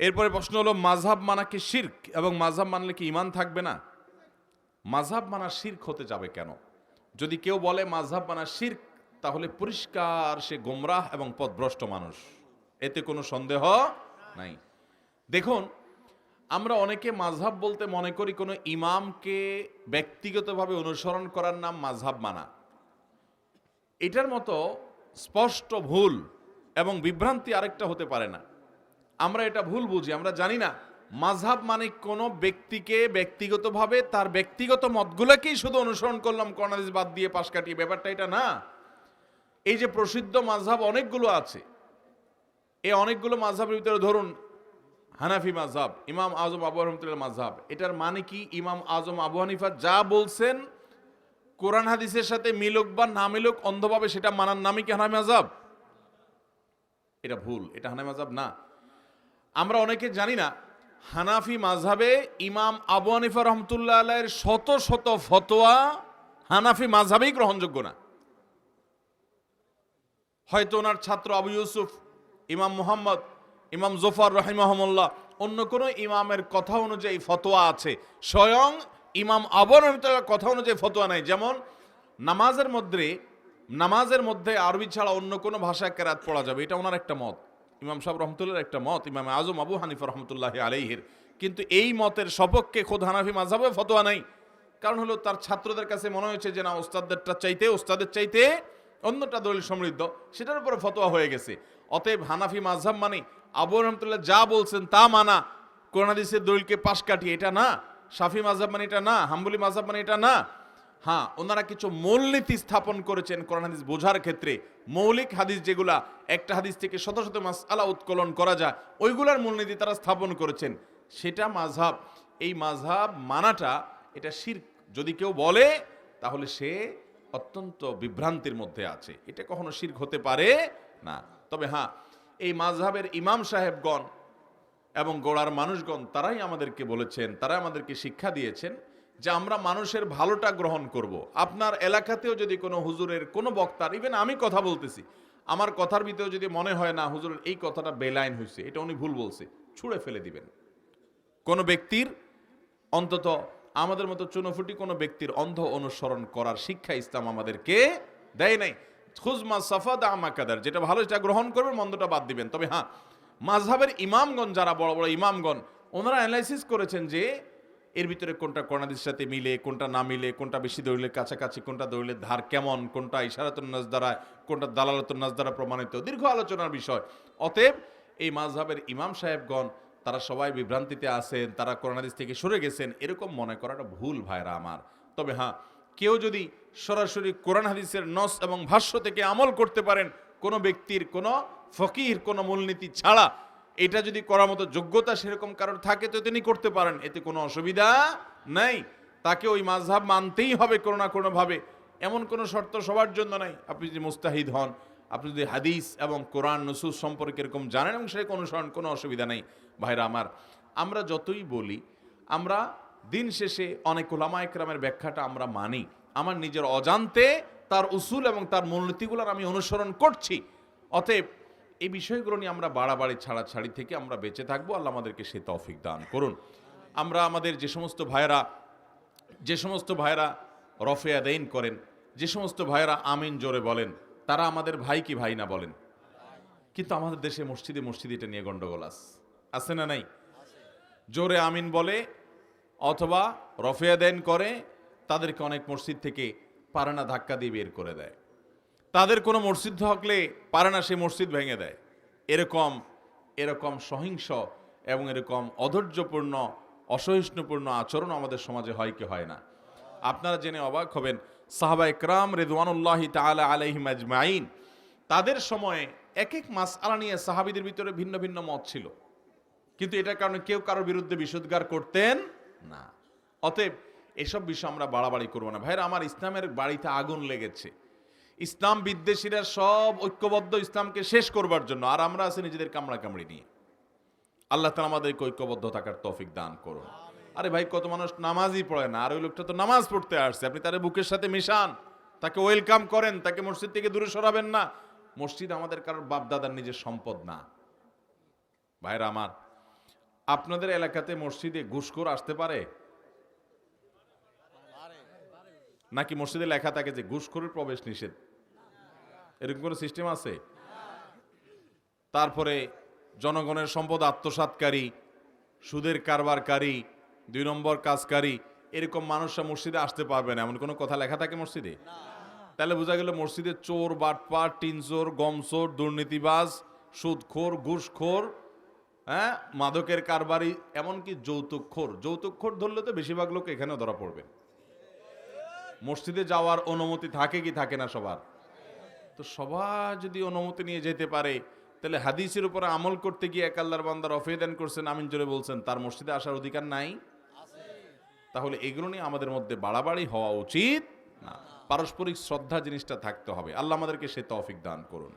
এরপরে প্রশ্ন হলো, মাযহাব মানা কি শিরক এবং মাযহাব মানলে কি ঈমান থাকবে না? মাযহাব মানা শিরক হতে যাবে কেন? যদি কেউ বলে মাযহাব মানা শিরক, তাহলে পরিষ্কার সে গোমরাহ এবং পথভ্রষ্ট মানুষ, এতে কোনো সন্দেহ নাই। দেখুন, আমরা অনেকে মাযহাব বলতে মনে করি কোনো ইমামকে ব্যক্তিগতভাবে অনুসরণ করার নাম মাযহাব মানা। এটার মতো স্পষ্ট ভুল এবং বিভ্রান্তি আরেকটা হতে পারে না। আমরা এটা ভুল বুঝি, আমরা জানি না মাযহাব মানে কোনো ব্যক্তিকে ব্যক্তিগতভাবে তার ব্যক্তিগত মতগুলোকেই শুধু অনুসরণ করলাম, কোরআন হাদিস বাদ দিয়ে পাশ কাটিয়ে, ব্যাপারটা এটা না। এই যে প্রসিদ্ধ মাযহাব অনেকগুলো আছে, এই অনেকগুলো মাযহাবের ভিতরে ধরুন হানাফি মাযহাব, ইমাম আজম আবু রহমতুল্লাহ মাযহাব, এটার মানে কি ইমাম আজম আবু হানিফা যা বলছেন কোরআন হাদিসের সাথে মিলুক বা না মিলুক অন্ধভাবে সেটা মানার নামই কি হানাফি মাযহাব? এটা ভুল, এটা হানাফি মাযহাব না। আমরা অনেকে জানি না হানাফি মাযহাবে ইমাম আবু হানিফা রহমতুল্লাহ আলাইহির শত শত ফতোয়া হানাফি মাযহাবেই গ্রহণযোগ্য না। হয়তো ওনার ছাত্র আবু ইউসুফ, ইমাম মুহাম্মদ, ইমাম জোফার রাহিমাহুল্লাহ অন্য কোনো ইমামের কথা অনুযায়ী ফতোয়া আছে, স্বয়ং ইমাম আবু রহমতুল্লাহর কথা অনুযায়ী ফতোয়া নাই। যেমন নামাজের মধ্যে আরবি ছাড়া অন্য কোনো ভাষায় কেরাত পড়া যাবে, এটা ওনার একটা মত, ইমাম সাহেব রহমতুল্লাহর একটা মত, ইমাম আজম আবু হানিফা রহমতুল্লাহ আলাইহির। কিন্তু এই মতের সপক্ষে খোদ হানাফি মাযহাবে ফতোয়া নাই। কারণ হলো তার ছাত্রদের কাছে মনে হয়েছে যে না, ওস্তাদের চাইতে অন্যটা দলিল সমৃদ্ধ, সেটার উপরে ফতোয়া হয়ে গেছে। অতএব হানাফি মাযহাব মানে আবু রহমতুল্লাহ যা বলছেন তা মানা, কোরআন হাদিসের দলিলকে পাশ কাটিয়ে, এটা না। শাফি মাযহাব মানে এটা না, হাম্বলি মাযহাব মানে এটা না। হ্যাঁ, ওনারা কিছু মূলনীতি স্থাপন করেছেন কোরআন হাদিস বোঝার ক্ষেত্রে, মৌলিক হাদিস যেগুলা একটা হাদিস থেকে শত শত মাসআলা উৎকলন করা যায়, ওইগুলার মূলনীতি তারা স্থাপন করেছেন, সেটা মাযহাব। এই মাযহাব মানাটা এটা শিরক যদি কেউ বলে, তাহলে সে অত্যন্ত বিভ্রান্তির মধ্যে আছে, এটা কখনো শিরক হতে পারে না। তবে হ্যাঁ, এই মাযহাবের ইমাম সাহেবগণ এবং গোড়ার মানুষগণ তারাই আমাদেরকে বলেছেন, তারাই আমাদেরকে শিক্ষা দিয়েছেন যে আমরা মানুষের ভালোটা গ্রহণ করব। আপনার এলাকাতেও যদি কোনো হুজুরের কোনো বক্তার, ইভেন আমি কথা বলতেছি, আমার কথার ভিতরে যদি মনে হয় না হুজুরের এই কথাটা বেলাইন হয়েছে, এটা উনি ভুল বলছে, ছুঁড়ে ফেলে দিবেন। কোনো ব্যক্তির, অন্তত আমাদের মতো চুনোফুটি কোনো ব্যক্তির অন্ধ অনুসরণ করার শিক্ষা ইসলাম আমাদেরকে দেয় নাই। খুজমা সাফাদা আমাকাদার, যেটা ভালো সেটা গ্রহণ করবেন, মন্দটা বাদ দিবেন। তবে হ্যাঁ, মাযহাবের ইমামগণ, যারা বড় বড় ইমামগণ, ওনারা অ্যানালাইসিস করেছেন যে এর ভিতরে কোনটা কোরআন হাদিসের সাথে মিলে, কোনটা না মিলে, কোনটা বেশি দলিলের কাছাকাছি, কোনটা দলিলের ধার কেমন, কোনটা ইশারাতুন নাস দ্বারা, কোনটা দালালাতুন নাস দ্বারা প্রমাণিত, দীর্ঘ আলোচনার বিষয়। অতএব এই মাযহাবের ইমাম সাহেবগণ তারা সবাই বিভ্রান্তিতে আছেন, তারা কোরআন হাদিস থেকে সরে গেছেন, এরকম মনে করাটা ভুল ভাইরা আমার। তবে হ্যাঁ, কেউ যদি সরাসরি কোরআন হাদিসের নস এবং ভাষ্য থেকে আমল করতে পারেন, কোনো ব্যক্তির, কোনো ফকির কোনো মূলনীতি ছাড়া, এটা যদি করার মতো যোগ্যতা সেরকম কারোর থাকে তো তিনি করতে পারেন, এতে কোনো অসুবিধা নাই। তাকে ওই মাযহাব মানতেই হবে কোনো না কোনোভাবে, এমন কোনো শর্ত সবার জন্য নাই। আপনি যদি মুস্তাহিদ হন, আপনি যদি হাদিস এবং কোরআন নুসুস সম্পর্কে এরকম জানেন এবং সেটাকে অনুসরণ, কোনো অসুবিধা নেই। ভাইরা আমার, আমরা যতই বলি, আমরা দিন শেষে অনেক উলামা ইকরামের ব্যাখ্যাটা আমরা মানি, আমার নিজের অজান্তে তার উসুল এবং তার মূলনীতিগুলোর আমি অনুসরণ করছি। অতএব এই বিষয়গুলো নিয়ে আমরা বাড়াবাড়ি ছাড়াছাড়ি থেকে আমরা বেঁচে থাকবো। আল্লাহ আমাদেরকে সে তৌফিক দান করুন। আমরা আমাদের যে সমস্ত ভাইরা রফে আদাইন করেন, যে সমস্ত ভাইরা আমিন জোরে বলেন, তারা আমাদের ভাই কি ভাই না বলেন? কিন্তু আমাদের দেশে মসজিদে এটা নিয়ে গন্ডগোল আছে না নাই? জোরে আমিন বলে অথবা রফে আদাইন করে, তাদেরকে অনেক মসজিদ থেকে পারে না ধাক্কা দিয়ে বের করে দেয়। তাদের কোনো মসজিদ থাকলে পারে না, সে মসজিদ ভেঙে দেয়। এরকম সহিংস এবং এরকম অধৈর্যপূর্ণ, অসহিষ্ণুপূর্ণ আচরণ আমাদের সমাজে হয় কি হয় না? আপনারা জেনে অবাক হবেন, সাহাবা ইকরাম রিদওয়ানুল্লাহি তাআলা আলাইহিম আজমাইন, তাদের সময়ে এক এক মাসআলা নিয়ে সাহাবীদের ভিতরে ভিন্ন ভিন্ন মত ছিল, কিন্তু এটার কারণে কেউ কারোর বিরুদ্ধে বিষোদ্গার করতেন না। অতএব এসব বিষয় আমরা বাড়াবাড়ি করবো না। ভাইরা আমার, ইসলামের বাড়িতে আগুন লেগেছে, ইসলাম বিদ্বেষীরা সব ঐক্যবদ্ধ ইসলামকে শেষ করবার জন্য, আর আমরা আছি নিজেদের কামড়াকামড়ি নিয়ে। আল্লাহ তাআলা আমাদেরকে ঐক্যবদ্ধ থাকার তৌফিক দান করুন। আরে ভাই, কত মানুষ নামাজই পড়ে না, আর ওই লোকটা তো নামাজ পড়তে আসছে, আপনি তার বুকের সাথে মিশান, তাকে ওয়েলকাম করেন, তাকে মসজিদ থেকে দূরে সরাবেন না। মসজিদ আমাদের কারোর বাপ দাদার নিজের সম্পদ না। ভাইরা আমার, আপনাদের এলাকাতে মসজিদে ঘুষখোর আসতে পারে? নাকি মসজিদে লেখা থাকে যে ঘুষখোরের প্রবেশ নিষেধ? এরকম কোনো সিস্টেম আছে? তারপরে জনগণের সম্পদ আত্মসাৎকারী, সুদের কারবারকারী, 2 নম্বর কাজকারী, এরকম মানুষরা মসজিদে আসতে পারবে না, এমন কোনো কথা লেখা থাকে মসজিদে? তাহলে বোঝা গেল মসজিদে চোর, বাটপার, টিনচোর, গমচোর, দুর্নীতিবাজ, সুদখোর, ঘুষখোর, হ্যাঁ, মাদকের কারবারি, এমনকি যৌতুকখোর ধরলে তো বেশিরভাগ লোক এখানেও ধরা পড়বে। মসজিদে যাওয়ার অনুমতি থাকে কি থাকে না সবার? তো সবার যদি অনুমতি নিয়ে যেতে পারে, তাহলে হাদিসের উপরে আমল করতে গিয়ে এক আল্লাহর বান্দা রফেদান করছেন, আমিন জোরে বলছেন, তার মসজিদে আসার অধিকার নাই? তাহলে এগুলো নিয়ে আমাদের মধ্যে বাড়াবাড়ি হওয়া উচিত না। পারস্পরিক শ্রদ্ধা জিনিসটা থাকতে হবে। আল্লাহ আমাদেরকে সে তৌফিক দান করুন।